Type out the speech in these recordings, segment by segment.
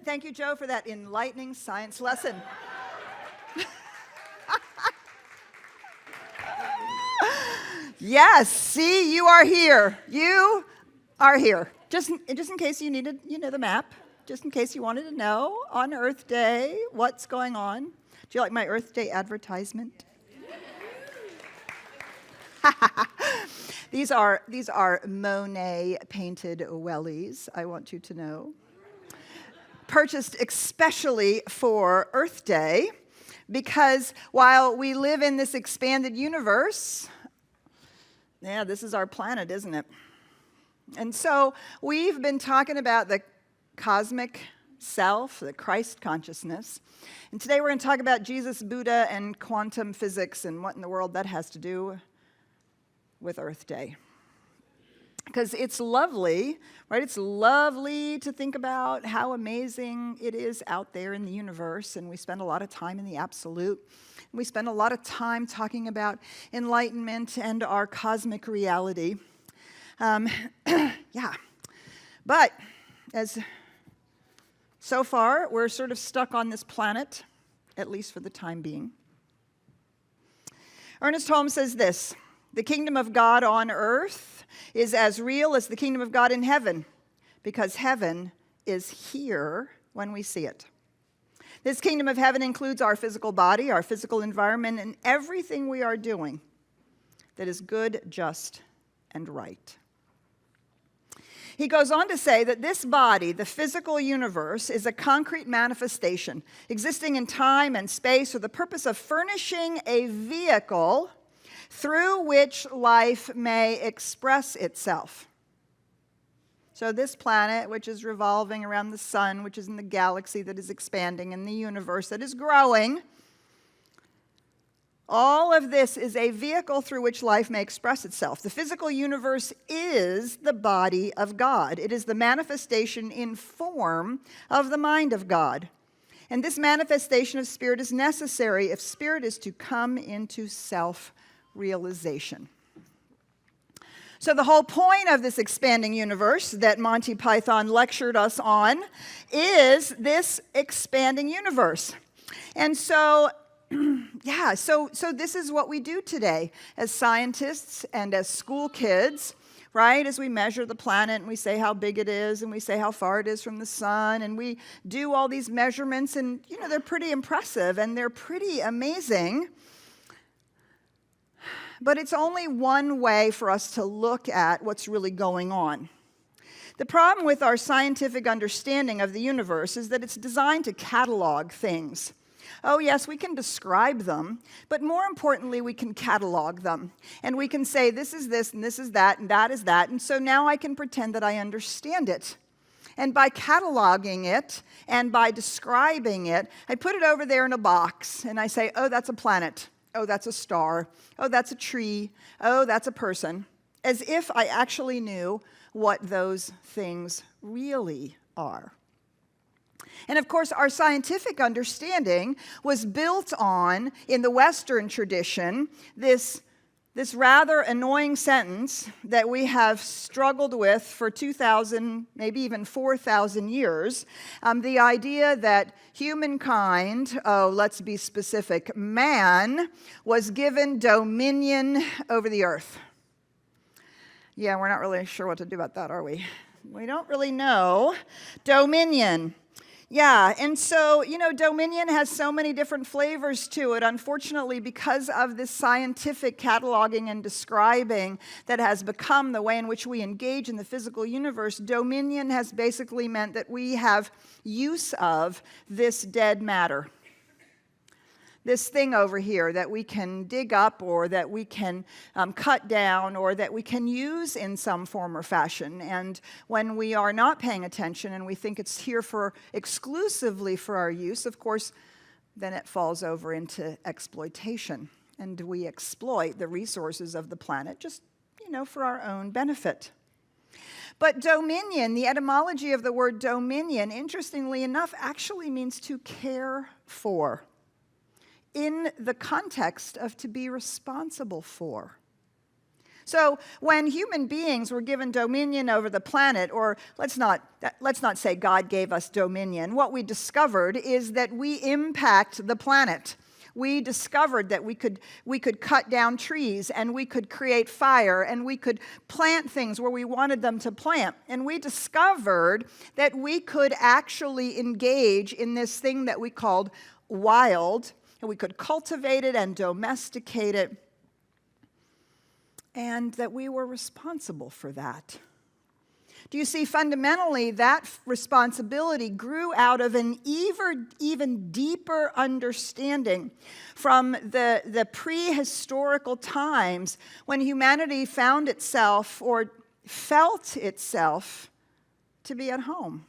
Thank you, Joe, for that enlightening science lesson. Yes, see, you are here. You are here. Just in case you needed, the map. Just in case you wanted to know on Earth Day what's going on. Do you like my Earth Day advertisement? These are Monet painted wellies, I want you to know. Purchased especially for Earth Day, because while we live in this expanded universe, this is our planet, isn't it? And so we've been talking about the cosmic self, the Christ consciousness. And today we're going to talk about Jesus, Buddha, and quantum physics and what in the world that has to do with Earth Day. Because it's lovely, right? It's lovely to think about how amazing it is out there in the universe, and we spend a lot of time in the absolute. We spend a lot of time talking about enlightenment and our cosmic reality. But as so far, we're sort of stuck on this planet, at least for the time being. Ernest Holmes says this: the kingdom of God on earth is as real as the kingdom of God in heaven, because heaven is here when we see it. This kingdom of heaven includes our physical body, our physical environment, and everything we are doing that is good, just, and right. He goes on to say that this body, the physical universe, is a concrete manifestation existing in time and space for the purpose of furnishing a vehicle through which life may express itself. So this planet, which is revolving around the sun, which is in the galaxy that is expanding, in the universe that is growing, all of this is a vehicle through which life may express itself. The physical universe is the body of God. It is the manifestation in form of the mind of God. And this manifestation of spirit is necessary if spirit is to come into self-realization. So the whole point of this expanding universe that Monty Python lectured us on is this expanding universe. And so so this is what we do today as scientists and as school kids, right? As we measure the planet and we say how big it is and we say how far it is from the sun, and we do all these measurements, and they're pretty impressive and they're pretty amazing. But it's only one way for us to look at what's really going on. The problem with our scientific understanding of the universe is that it's designed to catalog things. Oh, yes, we can describe them, but more importantly, we can catalog them. And we can say, this is this, and this is that, and that is that, and so now I can pretend that I understand it. And by cataloging it, and by describing it, I put it over there in a box, and I say, oh, that's a planet. Oh, that's a star. Oh, that's a tree. Oh, that's a person. As if I actually knew what those things really are. And of course, our scientific understanding was built on, in the Western tradition, this rather annoying sentence that we have struggled with for 2,000, maybe even 4,000 years. The idea that humankind, let's be specific, man, was given dominion over the earth. Yeah, we're not really sure what to do about that, are we? We don't really know. Dominion. Yeah, and so, dominion has so many different flavors to it. Unfortunately, because of this scientific cataloging and describing that has become the way in which we engage in the physical universe, dominion has basically meant that we have use of this dead matter. This thing over here that we can dig up, or that we can cut down, or that we can use in some form or fashion. And when we are not paying attention and we think it's here exclusively for our use, of course, then it falls over into exploitation. And we exploit the resources of the planet just, for our own benefit. But dominion, the etymology of the word dominion, interestingly enough, actually means to care for, in the context of to be responsible for. So when human beings were given dominion over the planet, or let's not say God gave us dominion, what we discovered is that we impact the planet. We discovered that we could cut down trees, and we could create fire, and we could plant things where we wanted them to plant. And we discovered that we could actually engage in this thing that we called wild, and we could cultivate it and domesticate it, and that we were responsible for that. Do you see, fundamentally, that responsibility grew out of an even deeper understanding from the prehistorical times when humanity found itself or felt itself to be at home.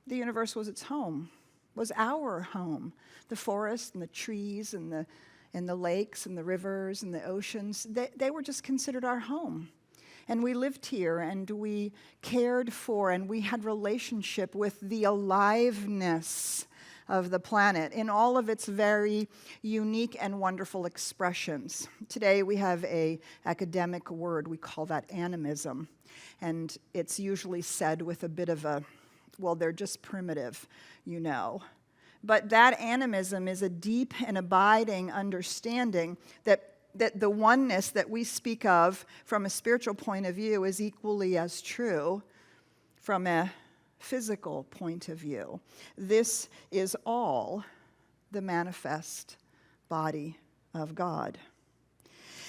The universe was its home, was our home. The forest and the trees and the lakes and the rivers and the oceans, they were just considered our home. And we lived here, and we cared for, and we had relationship with the aliveness of the planet in all of its very unique and wonderful expressions. Today we have an academic word, we call that animism. And it's usually said with a bit of a, well, they're just primitive, you know. But that animism is a deep and abiding understanding that the oneness that we speak of from a spiritual point of view is equally as true from a physical point of view. This is all the manifest body of God.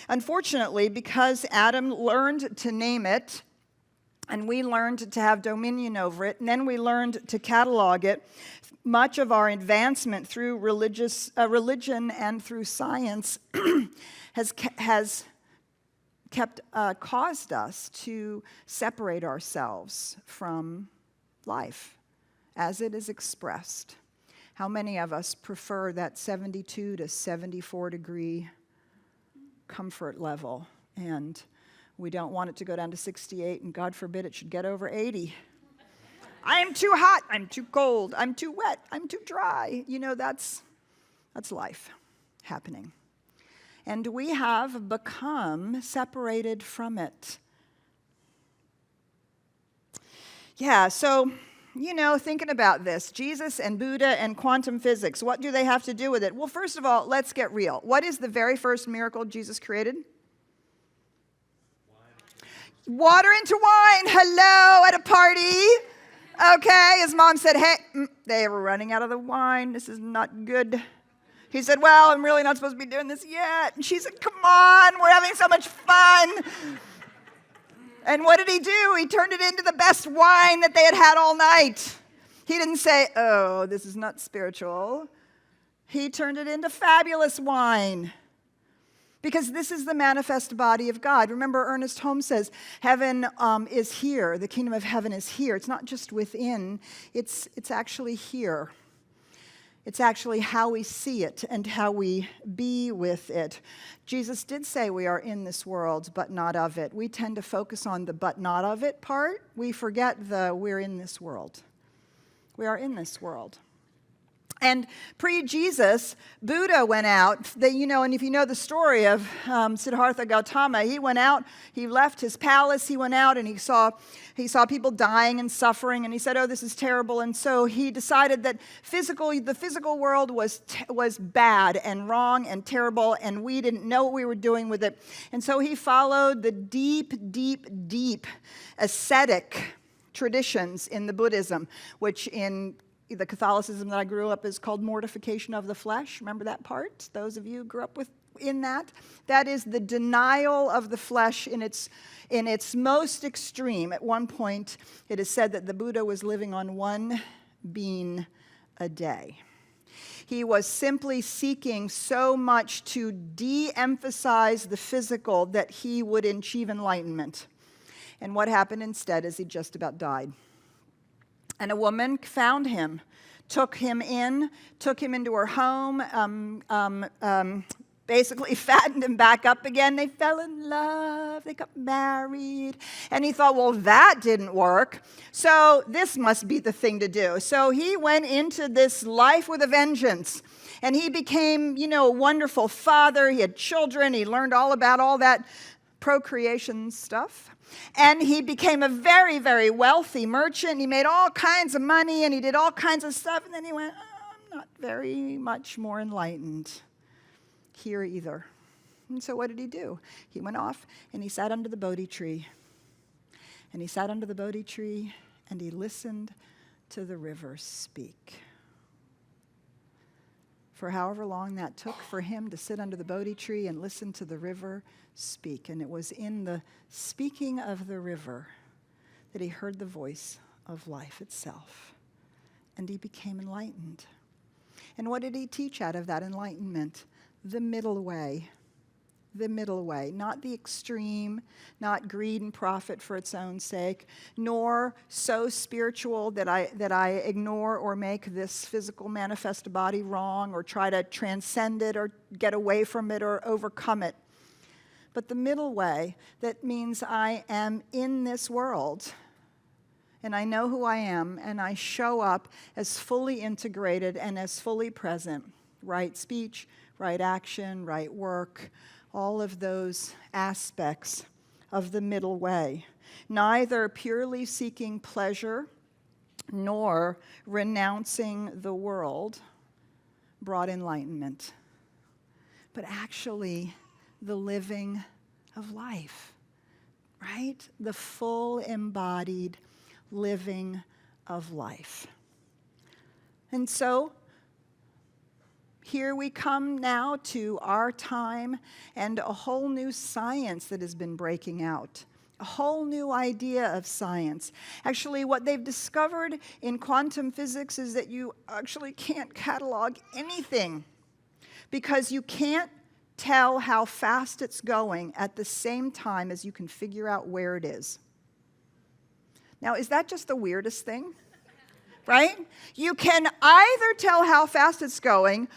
Unfortunately, because Adam learned to name it, and we learned to have dominion over it, and then we learned to catalog it, much of our advancement through religion and through science has caused us to separate ourselves from life as it is expressed. How many of us prefer that 72 to 74 degree comfort level, and we don't want it to go down to 68, and God forbid it should get over 80. I'm too hot, I'm too cold, I'm too wet, I'm too dry. You know, that's life happening. And we have become separated from it. Yeah, so, you know, thinking about this, Jesus and Buddha and quantum physics, what do they have to do with it? Well, first of all, let's get real. What is the very first miracle Jesus created? Water into wine. Hello, at a party. Okay, his mom said, hey, they were running out of the wine. This is not good. He said, well, I'm really not supposed to be doing this yet. And she said, come on, we're having so much fun. And what did he do? He turned it into the best wine that they had had all night. He didn't say, oh, this is not spiritual. He turned it into fabulous wine. Because this is the manifest body of God. Remember, Ernest Holmes says, heaven is here. The kingdom of heaven is here. It's not just within. It's actually here. It's actually how we see it and how we be with it. Jesus did say we are in this world, but not of it. We tend to focus on the but not of it part. We forget the we're in this world. We are in this world. And pre-Jesus, Buddha went out, and if you know the story of Siddhartha Gautama, he went out, he left his palace, he went out and he saw people dying and suffering, and he said, oh, this is terrible. And so he decided that the physical world was bad and wrong and terrible, and we didn't know what we were doing with it. And so he followed the deep, deep, deep ascetic traditions in the Buddhism, which in the Catholicism that I grew up is called mortification of the flesh. Remember that part? Those of you who grew up in that? That is the denial of the flesh in its most extreme. At one point, it is said that the Buddha was living on one bean a day. He was simply seeking so much to de-emphasize the physical that he would achieve enlightenment. And what happened instead is he just about died. And a woman found him, took him into her home, basically fattened him back up again. They fell in love, they got married. And he thought, well, that didn't work, so this must be the thing to do. So he went into this life with a vengeance. And he became, a wonderful father. He had children. He learned all about all that procreation stuff. And he became a very, very wealthy merchant. He made all kinds of money, and he did all kinds of stuff. And then he went, I'm not very much more enlightened here either. And so what did he do? He went off, and he sat under the Bodhi tree. And he sat under the Bodhi tree, and he listened to the river speak. For however long that took for him to sit under the Bodhi tree and listen to the river speak. And it was in the speaking of the river that he heard the voice of life itself. And he became enlightened. And what did he teach out of that enlightenment? The middle way. The middle way, not the extreme, not greed and profit for its own sake, nor so spiritual that I ignore or make this physical manifest body wrong or try to transcend it or get away from it or overcome it. But the middle way, that means I am in this world and I know who I am and I show up as fully integrated and as fully present. Right speech, right action, right work, all of those aspects of the middle way. Neither purely seeking pleasure nor renouncing the world brought enlightenment, but actually the living of life, right? The full embodied living of life. And so, here we come now to our time and a whole new science that has been breaking out. A whole new idea of science. Actually, what they've discovered in quantum physics is that you actually can't catalog anything because you can't tell how fast it's going at the same time as you can figure out where it is. Now, is that just the weirdest thing? Right? You can either tell how fast it's going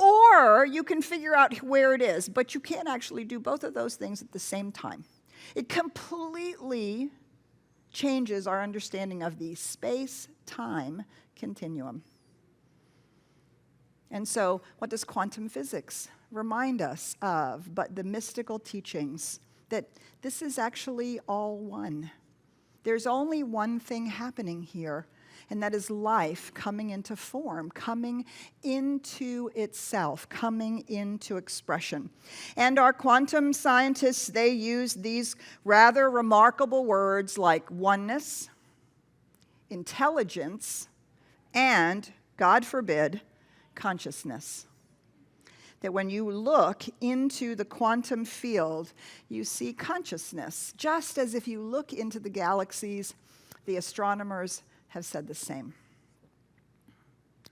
or you can figure out where it is, but you can't actually do both of those things at the same time. It completely changes our understanding of the space-time continuum. And so, what does quantum physics remind us of but the mystical teachings that this is actually all one? There's only one thing happening here, and that is life coming into form, coming into itself, coming into expression. And our quantum scientists, they use these rather remarkable words like oneness, intelligence, and, God forbid, consciousness. That when you look into the quantum field, you see consciousness, just as if you look into the galaxies, the astronomers have said the same.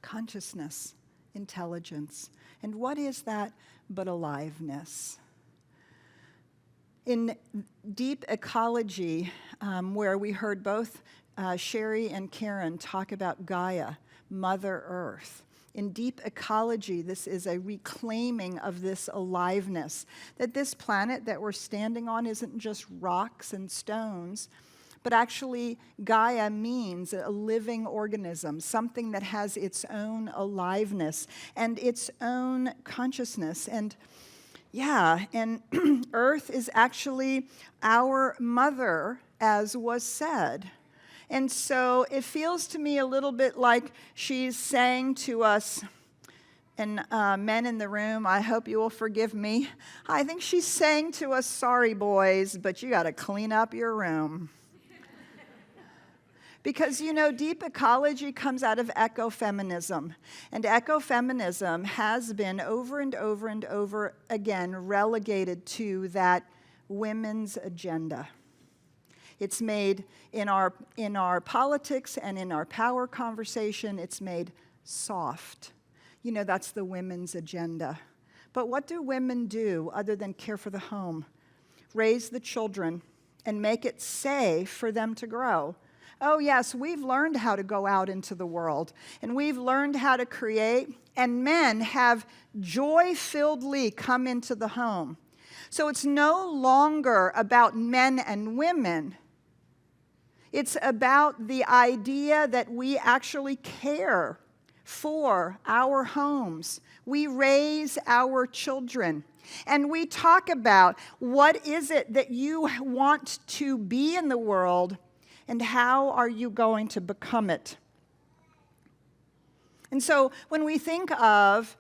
Consciousness, intelligence. And what is that but aliveness? In deep ecology, where we heard both Sherry and Karen talk about Gaia, Mother Earth. In deep ecology, this is a reclaiming of this aliveness, that this planet that we're standing on isn't just rocks and stones, but actually Gaia means a living organism, something that has its own aliveness and its own consciousness. And Earth is actually our mother, as was said. And so it feels to me a little bit like she's saying to us, and men in the room, I hope you will forgive me. I think she's saying to us, sorry boys, but you got to clean up your room. Because, deep ecology comes out of eco-feminism. And eco-feminism has been over and over and over again relegated to that women's agenda. It's made in our politics and in our power conversation, it's made soft. That's the women's agenda. But what do women do other than care for the home? Raise the children and make it safe for them to grow. Oh yes, we've learned how to go out into the world, and we've learned how to create, and men have joy-filledly come into the home. So it's no longer about men and women. It's about the idea that we actually care for our homes. We raise our children. And we talk about what is it that you want to be in the world and how are you going to become it. And so when we think of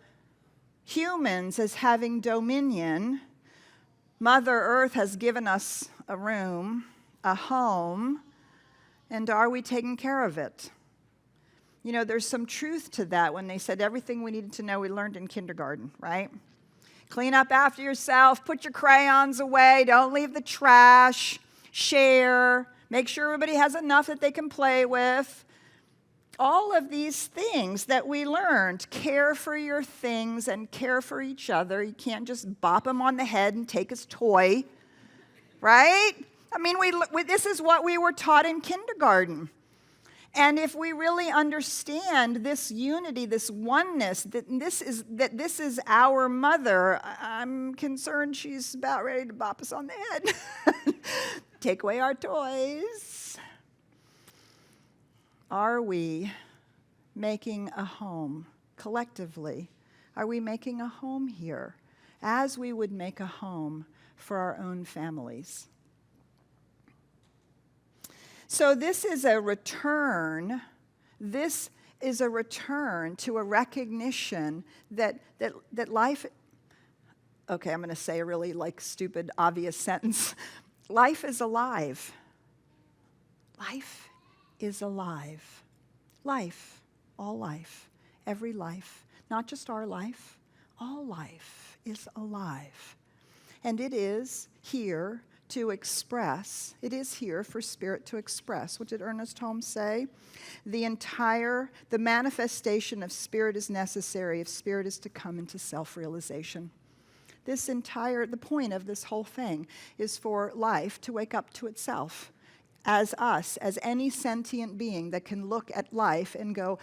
humans as having dominion, Mother Earth has given us a room, a home, and are we taking care of it? You know, there's some truth to that when they said everything we needed to know we learned in kindergarten, right? Clean up after yourself, put your crayons away, don't leave the trash, share, make sure everybody has enough that they can play with. All of these things that we learned, care for your things and care for each other. You can't just bop him on the head and take his toy, right? I mean, this is what we were taught in kindergarten. And if we really understand this unity, this oneness, that this is our mother, I'm concerned she's about ready to bop us on the head. Take away our toys. Are we making a home collectively? Are we making a home here as we would make a home for our own families? So this is a return. This is a return to a recognition that life, okay, I'm going to say a really stupid, obvious sentence. Life is alive. Life is alive. Life, all life, every life, not just our life, all life is alive. And it is here to express, it is here for spirit to express. What did Ernest Holmes say? The manifestation of spirit is necessary if spirit is to come into self-realization. The point of this whole thing is for life to wake up to itself as us, as any sentient being that can look at life and go,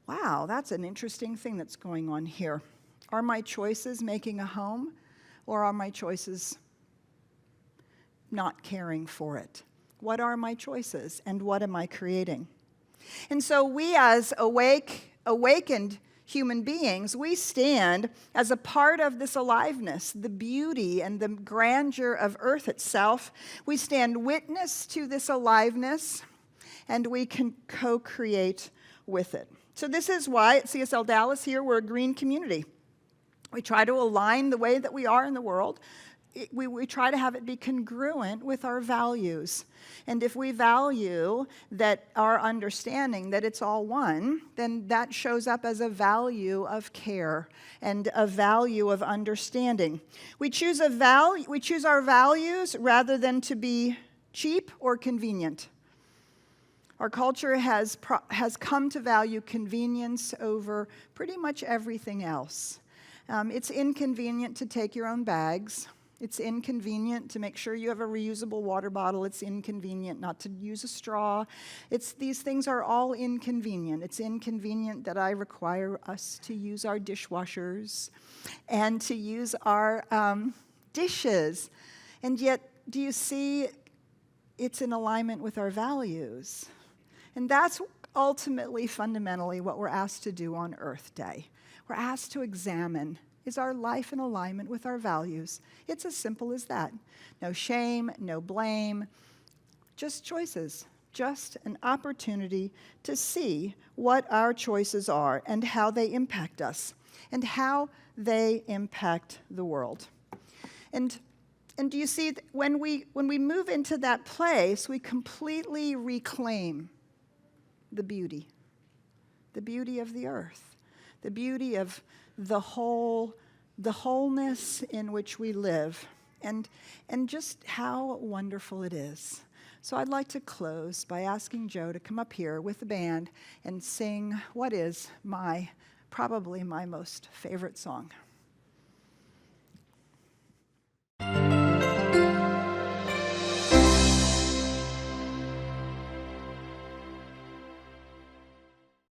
wow, that's an interesting thing that's going on here. Are my choices making a home, or are my choices not caring for it? What are my choices, and what am I creating? And so we as awakened human beings, we stand as a part of this aliveness, the beauty and the grandeur of Earth itself. We stand witness to this aliveness, and we can co-create with it. So this is why at CSLDallas here, we're a green community. We try to align the way that we are in the world. We try to have it be congruent with our values. And if we value that our understanding that it's all one, then that shows up as a value of care and a value of understanding. We choose our values rather than to be cheap or convenient. Our culture has come to value convenience over pretty much everything else. It's inconvenient to take your own bags. It's inconvenient to make sure you have a reusable water bottle. It's inconvenient not to use a straw. These things are all inconvenient. It's inconvenient that I require us to use our dishwashers and to use our dishes. And yet, do you see it's in alignment with our values? And that's ultimately, fundamentally, what we're asked to do on Earth Day. We're asked to examine, is our life in alignment with our values? It's as simple as that. No shame, no blame, just choices. Just an opportunity to see what our choices are and how they impact us and how they impact the world. And do you see, when we move into that place, we completely reclaim the beauty of the earth, the beauty of the wholeness in which we live, and just how wonderful it is. So I'd like to close by asking Joe to come up here with the band and sing what is probably my most favorite song.